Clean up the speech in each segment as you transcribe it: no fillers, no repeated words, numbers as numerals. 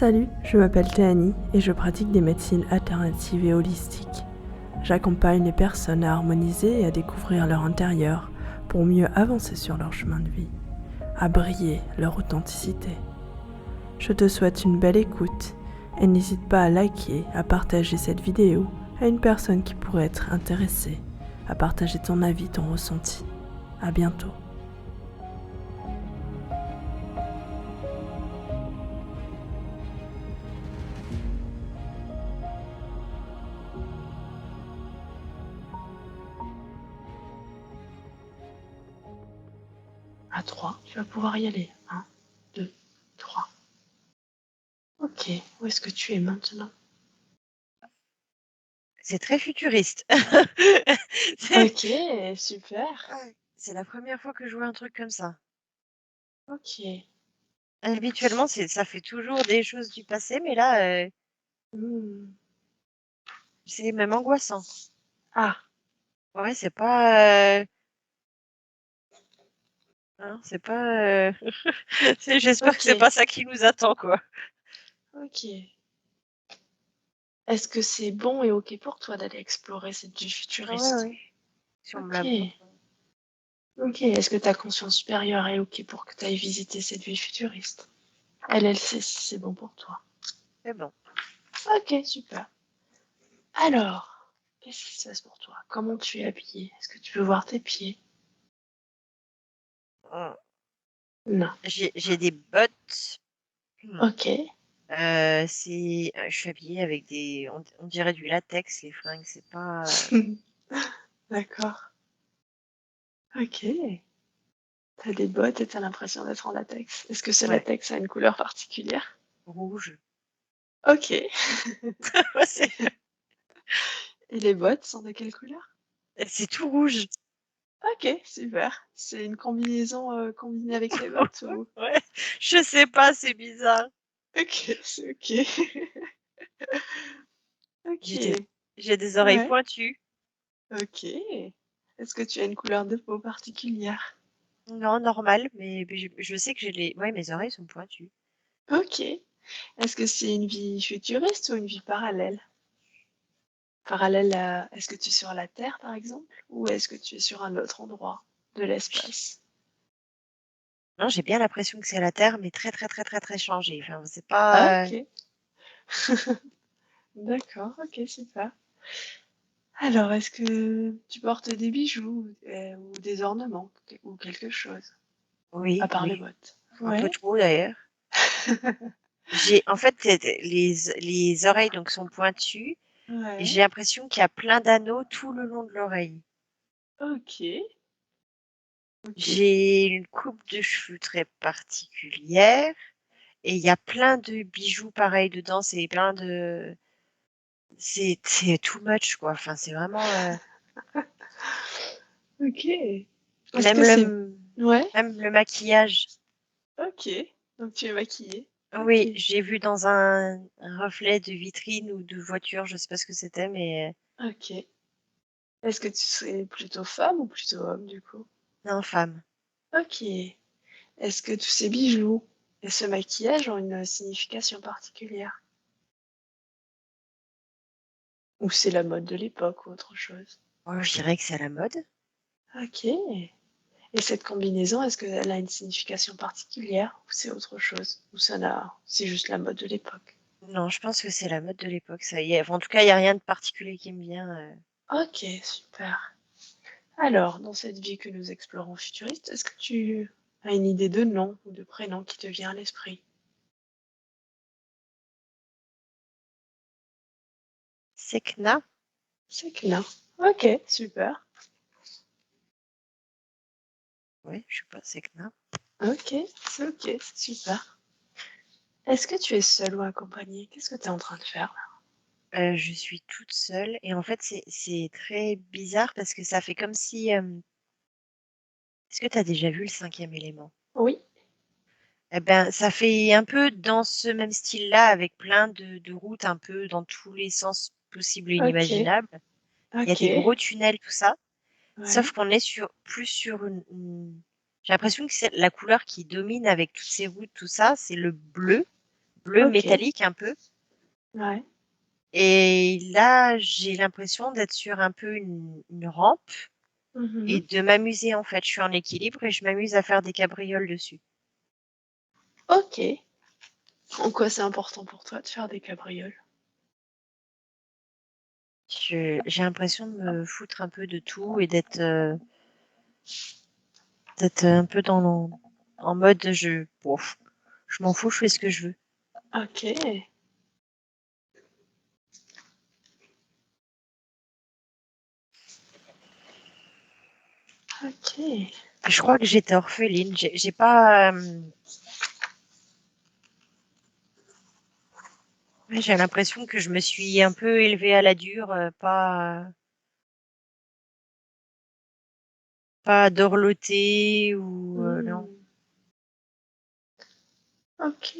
Salut, je m'appelle Théanie et je pratique des médecines alternatives et holistiques. J'accompagne les personnes à harmoniser et à découvrir leur intérieur pour mieux avancer sur leur chemin de vie, à briller leur authenticité. Je te souhaite une belle écoute et n'hésite pas à liker, à partager cette vidéo à une personne qui pourrait être intéressée, à partager ton avis, ton ressenti. À bientôt. À 3, tu vas pouvoir y aller. 1, 2, 3. Ok, où est-ce que tu es maintenant? C'est très futuriste. Ok, super. C'est la première fois que je vois un truc comme ça. Ok. Habituellement, ça fait toujours des choses du passé, mais là, Hmm. c'est même angoissant. Ah, Ouais, c'est pas, c'est pas. J'espère que c'est ok, pas ça qui nous attend, quoi. ok. Est-ce que c'est bon et ok pour toi d'aller explorer cette vie Ah ouais, futuriste? ouais. Si on me Ok, la montre. ok. Est-ce que ta conscience supérieure est ok pour que tu ailles visiter cette vie futuriste? Elle sait si c'est bon pour toi. C'est bon. Ok, super. Alors, qu'est-ce qui se passe pour toi? Comment tu es habillée? Est-ce que tu peux voir tes pieds? Oh. Non. J'ai des bottes. Ok. Je suis habillée avec on dirait du latex, les fringues, c'est pas D'accord. Ok. T'as des bottes et t'as l'impression d'être en latex. Est-ce que ce ouais, latex a une couleur particulière? rouge. Ok. Ouais, c'est Et les bottes sont de quelle couleur? c'est tout rouge. Ok, super. C'est une combinaison combinée avec les bottes ou... Ouais, je sais pas, c'est bizarre. Ok, c'est ok. J'ai des Ok, j'ai des oreilles ouais, pointues. ok. Est-ce que tu as une couleur de peau particulière? Non, normal, mais je sais que ouais, mes oreilles sont pointues. Ok. Est-ce que c'est une vie futuriste ou une vie parallèle? Parallèle à... Est-ce que tu es sur la Terre, par exemple? Ou est-ce que tu es sur un autre endroit de l'espace? Non, j'ai bien l'impression que c'est la Terre, mais très, très, très, très, très changée. Enfin, c'est Ah, pas, ok. D'accord, ok, super. Alors, est-ce que tu portes des bijoux ou des ornements ou quelque chose, à oui, part les oui, bottes? un peu Ouais. trop d'ailleurs. En fait, les oreilles donc sont pointues et Ouais. j'ai l'impression qu'il y a plein d'anneaux tout le long de l'oreille. Ok. Ok. J'ai une coupe de cheveux très particulière et il y a plein de bijoux pareils dedans. C'est too much, quoi. Enfin, c'est vraiment, Ok. Est-ce même que c'est... le, Ouais. même le maquillage. Ok. Donc tu es maquillée. Ok. Oui, j'ai vu dans un reflet de vitrine ou de voiture, je sais pas ce que c'était, mais Ok. Est-ce que tu serais plutôt femme ou plutôt homme, du coup? non, femme. Ok. Est-ce que tous ces bijoux et ce maquillage ont une signification particulière? Ou c'est la mode de l'époque ou autre chose? Oh, je dirais que c'est à la mode. Ok. Et cette combinaison, est-ce qu'elle a une signification particulière ou c'est autre chose? Ou ça n'a, c'est juste la mode de l'époque? Non, je pense que c'est la mode de l'époque, ça y est. Enfin, en tout cas, il n'y a rien de particulier qui me vient. Ok, super. Alors, dans cette vie que nous explorons futuriste, est-ce que tu as une idée de nom ou de prénom qui te vient à l'esprit? Sekna? C'est que non. Ok, super. Oui, je sais pas, Sekna. Ok, c'est super. Est-ce que tu es seule ou accompagnée? Qu'est-ce que tu es en train de faire là? Je suis toute seule et en fait, c'est très bizarre parce que ça fait comme si. Est-ce que tu as déjà vu le cinquième élément? Oui. Eh ben, ça fait un peu dans ce même style-là, avec plein de routes un peu dans tous les sens possibles et Ok, inimaginables. Il y a ok. des gros tunnels, tout ça. Sauf Ouais. qu'on est plus sur J'ai l'impression que c'est la couleur qui domine avec toutes ces routes, tout ça, c'est le bleu. bleu Ok. métallique un peu. Ouais. Et là, j'ai l'impression d'être sur un peu une rampe et Mhm. de m'amuser en fait. Je suis en équilibre et je m'amuse à faire des cabrioles dessus. Ok. En quoi c'est important pour toi de faire des cabrioles? J'ai l'impression de me foutre un peu de tout et d'être un peu en mode bon, je m'en fous, je fais ce que je veux. Ok. Ok. Je crois que j'étais orpheline. J'ai pas. Ouais, j'ai l'impression que je me suis un peu élevée à la dure, pas dorlotée ou non. Hmm. Ok.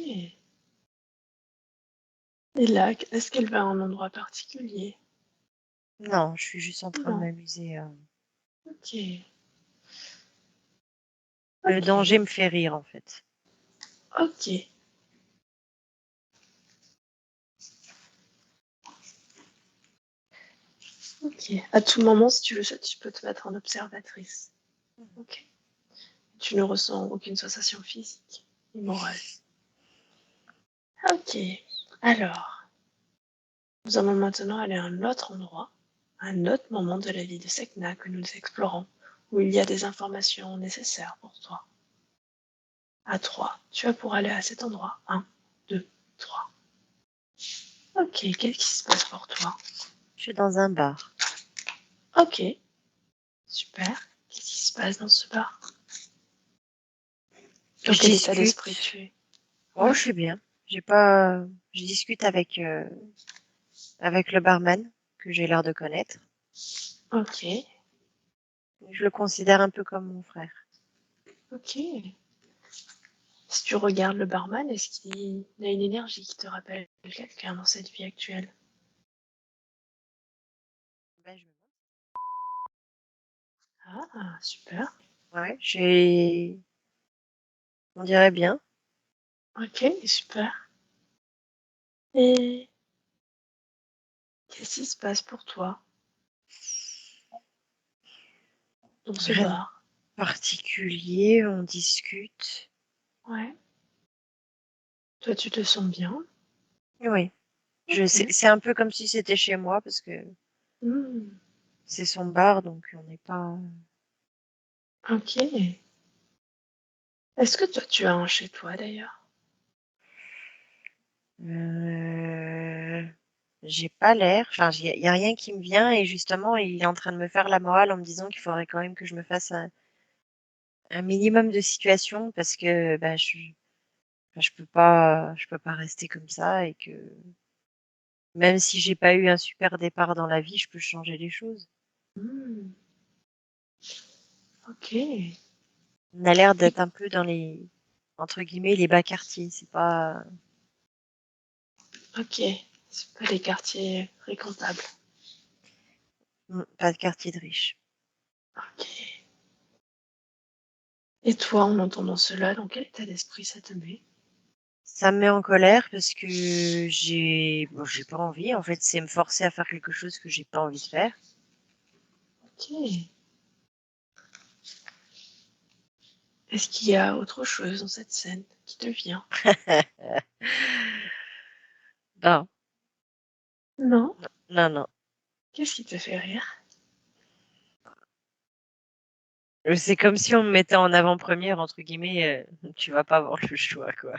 Et là, est-ce qu'elle va à un endroit particulier? Non, je suis juste en train de Non. m'amuser. Ok. Le Ok. danger me fait rire en fait. Ok. Ok. À tout moment, si tu le souhaites, tu peux te mettre en observatrice. Ok. Tu ne ressens aucune sensation physique ni morale. Ok. Alors, nous allons maintenant aller à un autre endroit, un autre moment de la vie de Sekna que nous explorons, où il y a des informations nécessaires pour toi. À 3, tu vas pour aller à cet endroit. 1, 2, 3. Ok, qu'est-ce qui se passe pour toi? Je suis dans un bar. Ok, super. Qu'est-ce qui se passe dans ce bar? Dans Je quel état d'esprit discute. tu es? Oh, Ouais, je suis bien. J'ai pas. Je discute avec le barman que j'ai l'air de connaître. ok, Je le considère un peu comme mon frère. ok. Si tu regardes le barman, est-ce qu'il a une énergie qui te rappelle quelqu'un dans cette vie actuelle? Ben, Ah, super. Ouais, on dirait bien. Ok, super. Et qu'est-ce qui se passe pour toi dans ce Rien de bar? particulier, on discute. Ouais. Toi, tu te sens bien? Oui, Ok. c'est un peu comme si c'était chez moi parce que Hmm, c'est son bar, donc on n'est pas. ok. Est-ce que toi, tu as un chez toi d'ailleurs? Euh, J'ai pas l'air. Enfin, y a rien qui me vient et justement, il est en train de me faire la morale en me disant qu'il faudrait quand même que je me fasse un minimum de situations parce que bah, enfin, je peux pas rester comme ça et que même si j'ai pas eu un super départ dans la vie, je peux changer les choses. Hmm, ok. On a l'air Et- d'être un peu dans entre guillemets, les bas quartiers. C'est pas, ok. C'est pas les quartiers fréquentables. pas de quartier de riches. Ok. Et toi, en entendant cela, dans quel état d'esprit ça te met? Ça me met en colère parce que bon, j'ai pas envie. En fait, c'est me forcer à faire quelque chose que j'ai pas envie de faire. Ok. Est-ce qu'il y a autre chose dans cette scène qui te vient? Non, Non. non, non. Qu'est-ce qui te fait rire? C'est comme si on me mettait en avant-première, entre guillemets, tu vas pas avoir le choix, quoi.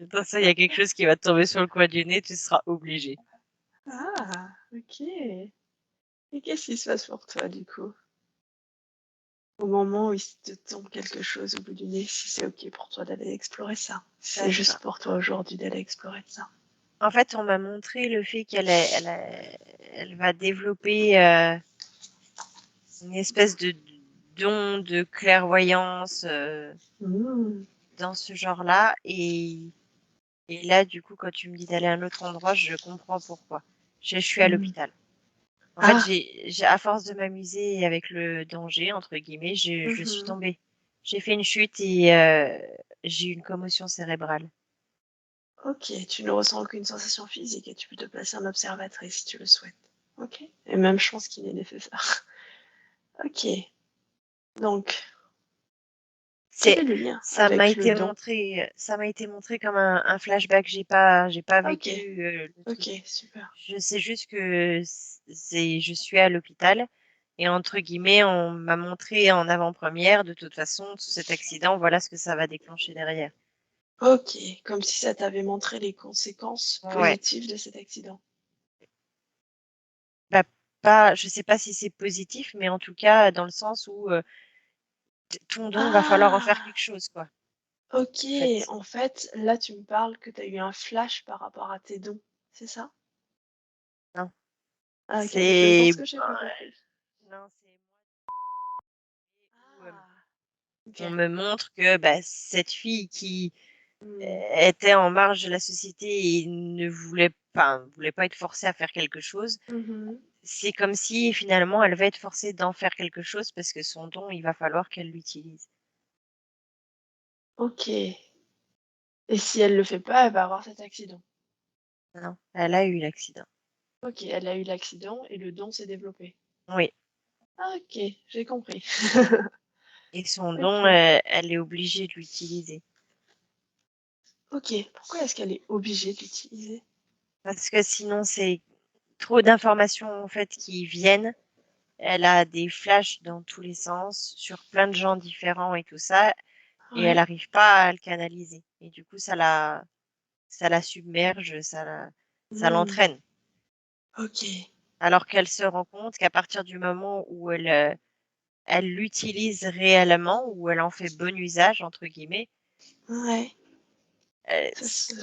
Attends, ça, il y a quelque chose qui va te tomber sur le coin du nez, tu seras obligé. Ah, ok. Et qu'est-ce qui se passe pour toi, du coup? Au moment où il te tombe quelque chose au bout du nez, si c'est ok pour toi d'aller explorer ça. Si c'est juste D'accord. pour toi aujourd'hui d'aller explorer ça. En fait, on m'a montré le fait elle va développer une espèce de don de clairvoyance Mmh. dans ce genre-là. Et là, du coup, quand tu me dis d'aller à un autre endroit, je comprends pourquoi. Je suis à Mmh. l'hôpital. En fait, Ah, à force de m'amuser avec le danger, entre guillemets, je suis mhm. tombée. J'ai fait une chute et j'ai eu une commotion cérébrale. Ok, tu ne ressens aucune sensation physique et tu peux te placer en observatrice si tu le souhaites. Ok, et même je pense qu'il est nécessaire. Ok, donc, quel C'est, est le lien avec le don? ça m'a été montré comme un flashback. J'ai pas Ok, vécu le truc. ok, super. Je sais juste que je suis à l'hôpital et entre guillemets, on m'a montré en avant-première, de toute façon, tout cet accident, voilà ce que ça va déclencher derrière. Ok, comme si ça t'avait montré les conséquences Ouais. positives de cet accident. Bah, pas, je sais pas si c'est positif, mais en tout cas, dans le sens où ton don, va falloir en faire Ah, quelque chose, quoi, ok, en fait. en fait, là tu me parles que tu as eu un flash par rapport à tes dons, c'est ça? Non, Ah, ok, je c'est, pense que j'ai pas compris. non, c'est moi où, Ah, ok. on me montre que bah, cette fille qui Hmm, était en marge de la société et ne voulait pas, voulait pas être forcée à faire quelque chose, mhm. c'est comme si finalement elle va être forcée d'en faire quelque chose parce que son don, il va falloir qu'elle l'utilise. Ok. Et si elle le fait pas, elle va avoir cet accident. Non, elle a eu l'accident. Ok, elle a eu l'accident et le don s'est développé. Oui. Ah, ok, j'ai compris. Et son don, Ok. elle est obligée de l'utiliser. Ok, pourquoi est-ce qu'elle est obligée de l'utiliser? Parce que sinon, c'est trop d'informations en fait qui viennent. Elle a des flashs dans tous les sens, sur plein de gens différents et tout ça, et elle Ouais. n'arrive pas à le canaliser. Et du coup, ça la submerge, ça Hmm, l'entraîne. ok. Alors qu'elle se rend compte qu'à partir du moment où elle l'utilise réellement, où elle en fait bon usage, entre guillemets, Ouais. euh, Ça se...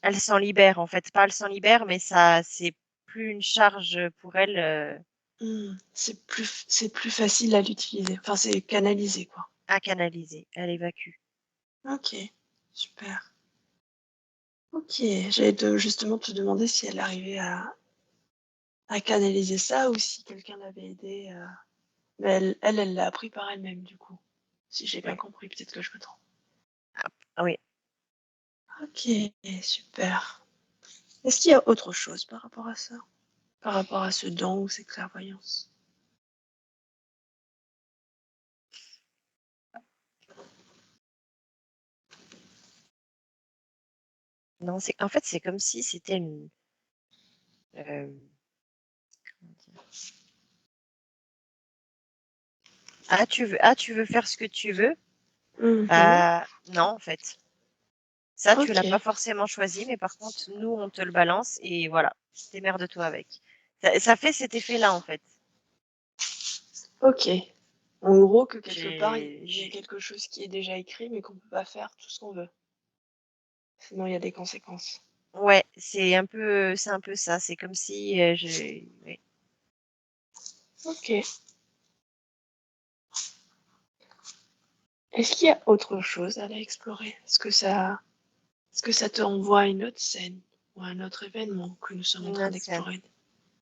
elle s'en libère en fait. Pas elle s'en libère, mais ça, c'est plus une charge pour elle C'est plus facile à l'utiliser. Enfin, c'est canalisé, quoi. à canaliser. Elle évacue. Ok, super. Ok, justement te demander si elle arrivait à canaliser ça ou si quelqu'un l'avait aidé. Mais elle l'a appris par elle-même, du coup. Si j'ai bien Oui. compris, peut-être que je me trompe. Ah oui. Ok, super. Est-ce qu'il y a autre chose par rapport à ça? Par rapport à ce don ou cette clairvoyance? Non, c'est en fait c'est comme si c'était une comment dire. Tu veux faire ce que tu veux? Mhm. Non en fait. Ça tu Ok, l'as pas forcément choisi, mais par contre nous on te le balance et voilà, démerde-toi avec. Ça fait cet effet-là en fait. ok. En gros, que quelque part, il J'ai, y a j'ai- quelque chose qui est déjà écrit, mais qu'on peut pas faire tout ce qu'on veut. Sinon, il y a des conséquences. ouais, c'est un peu ça. C'est comme si ouais. Ok. Est-ce qu'il y a autre chose à aller explorer? Est-ce que ça te renvoie à une autre scène ou à un autre événement que nous sommes en Une train autre scène. d'explorer?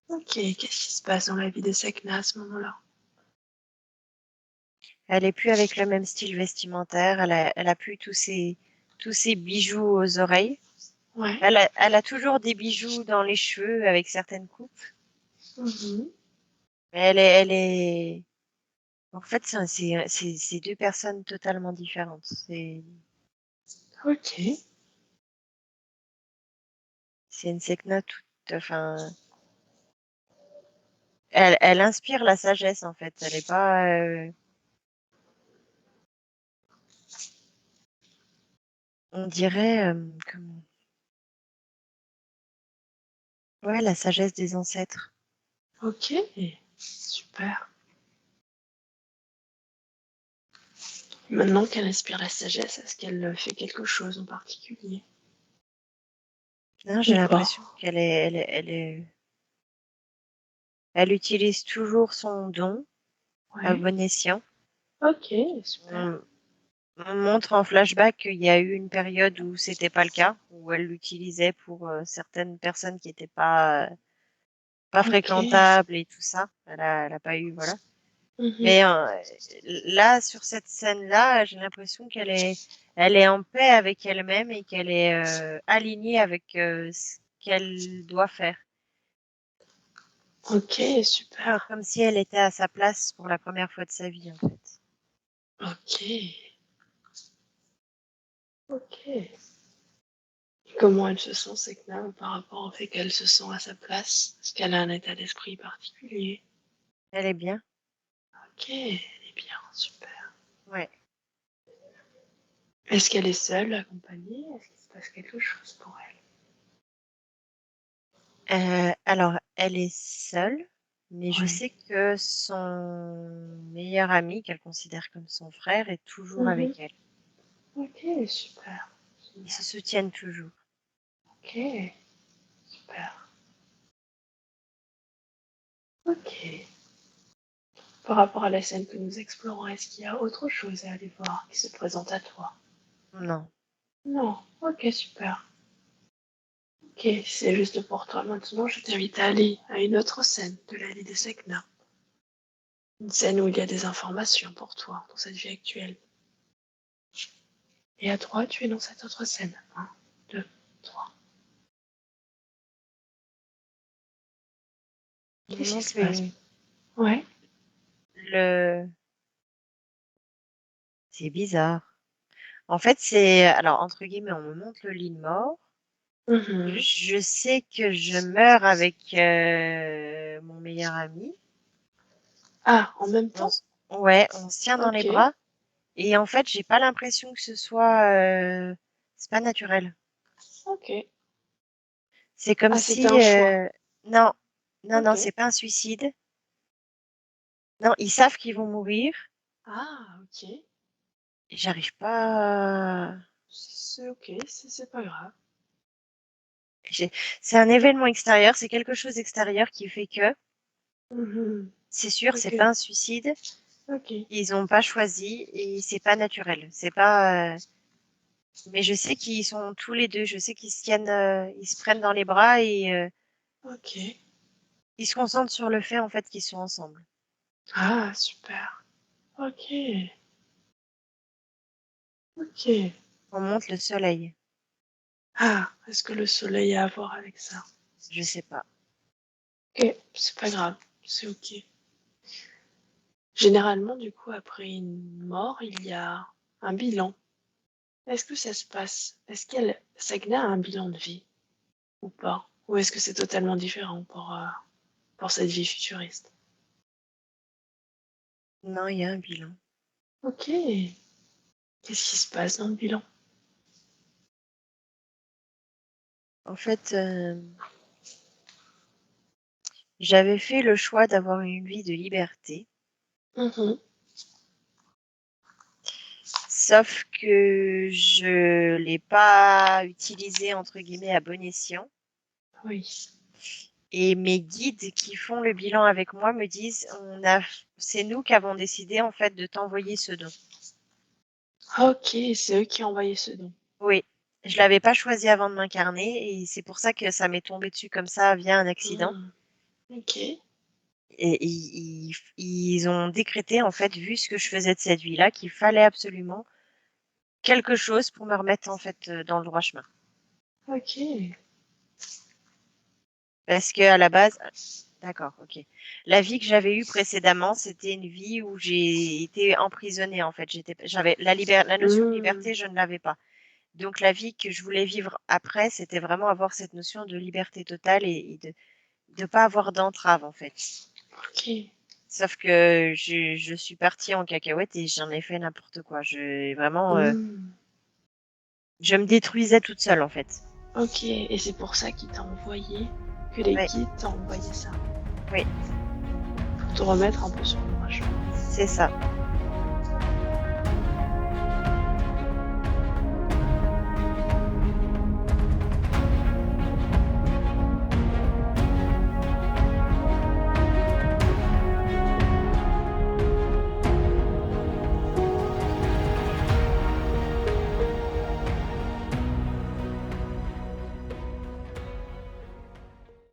Ok, qu'est-ce qui se passe dans la vie de Sekna à ce moment-là? Elle est plus avec le même style vestimentaire. Elle a plus tous ses bijoux aux oreilles. Ouais. Elle a toujours des bijoux dans les cheveux avec certaines coupes. Mhm. Mais en fait, c'est deux personnes totalement différentes. Ok. C'est une Sekna toute, enfin, elle inspire la sagesse, en fait. Elle est pas, on dirait, comment, ouais, la sagesse des ancêtres. Ok. Super. Maintenant qu'elle inspire la sagesse, est-ce qu'elle fait quelque chose en particulier? Non, Ou j'ai pas? l'impression elle utilise toujours son don à Ouais. bon escient. Ok, super. On, on montre en flashback qu'il y a eu une période où c'était pas le cas, où elle l'utilisait pour certaines personnes qui étaient pas Ok. fréquentables et tout ça. Elle a pas eu, voilà. Mais là, sur cette scène-là, j'ai l'impression elle est en paix avec elle-même et qu'elle est alignée avec ce qu'elle doit faire. Ok, super. Comme si elle était à sa place pour la première fois de sa vie, en fait. Ok. Ok. Et comment elle se sent, Sekna, par rapport au fait qu'elle se sent à sa place? Est-ce qu'elle a un état d'esprit particulier? Elle est bien. Ok, elle est bien, super. Ouais. Est-ce qu'elle est seule, accompagnée? Est-ce qu'il se passe quelque chose pour Alors, elle est seule, mais je elle? sais que son meilleur ami, qu'elle considère comme son frère, est toujours Oui. avec elle. Ok, super. Ils se soutiennent toujours. Ok, super. Ok. Par rapport à la scène que nous explorons, est-ce qu'il y a autre chose à aller voir qui se présente à toi? Non. Non. Ok, super. Ok, c'est juste pour toi. Maintenant, je t'invite à aller à une autre scène de la vie de Sekna. Une scène où il y a des informations pour toi dans cette vie actuelle. Et à 3, tu es dans cette autre scène. 1, 2, 3. Qu'est-ce qui se passe? Ouais. C'est bizarre. En fait, alors, entre guillemets, on me montre le lit de mort. Je sais que je meurs avec mon meilleur ami. Ah, en même temps? Ouais, on se tient dans les Ok. bras. Et en fait, j'ai pas l'impression que ce soit, c'est pas naturel. Ok. C'est comme Ah, c'était si, un choix. non, non, Ok. c'est pas un suicide. Non, ils savent qu'ils vont mourir. Ah, ok. Et j'arrive pas. C'est ok, c'est pas grave. C'est un événement extérieur, c'est quelque chose d'extérieur qui fait que, Mhm. c'est sûr, c'est Ok. pas un suicide. Ok. Ils ont pas choisi et c'est pas naturel. C'est pas. Mais je sais qu'ils sont tous les deux. Je sais qu'ils se tiennent, ils se prennent dans les bras et Ok. ils se concentrent sur le fait en fait qu'ils sont ensemble. Ah, super. Ok. Ok. On monte le soleil. Ah, est-ce que le soleil a à voir avec ça? Je sais pas. Ok, c'est pas grave. C'est ok. Généralement, du coup, après une mort, il y a un bilan. Est-ce que ça se passe? Sagna a un bilan de vie ou pas? Ou est-ce que c'est totalement différent pour cette vie futuriste? Non, il y a un bilan. Ok. Qu'est-ce qui se passe dans le bilan? En fait, j'avais fait le choix d'avoir une vie de liberté. Mhm. Sauf que je l'ai pas utilisé entre guillemets à bon escient. Oui. Et mes guides qui font le bilan avec moi me disent, c'est nous qui avons décidé en fait de t'envoyer ce don. Ok, c'est eux qui ont envoyé ce don. Oui, je l'avais pas choisi avant de m'incarner et c'est pour ça que ça m'est tombé dessus comme ça via un accident. Mhm. Ok. Et ils ont décrété en fait, vu ce que je faisais de cette vie-là, qu'il fallait absolument quelque chose pour me remettre en fait dans le droit chemin. Ok. Parce que à la base, d'accord, ok. La vie que j'avais eue précédemment, c'était une vie où j'ai été emprisonnée en fait. J'avais la notion de Mhm. liberté, je ne l'avais pas. Donc la vie que je voulais vivre après, c'était vraiment avoir cette notion de liberté totale et de pas avoir d'entrave en fait. Ok. Sauf que je suis partie en cacahuète et j'en ai fait n'importe quoi. Mhm. Je me détruisais toute seule en fait. Ok, et c'est pour ça qu'il t'a envoyé, que les Oui, guides t'ont envoyé ça. oui, Pour te remettre un peu sur le droit chemin. c'est ça.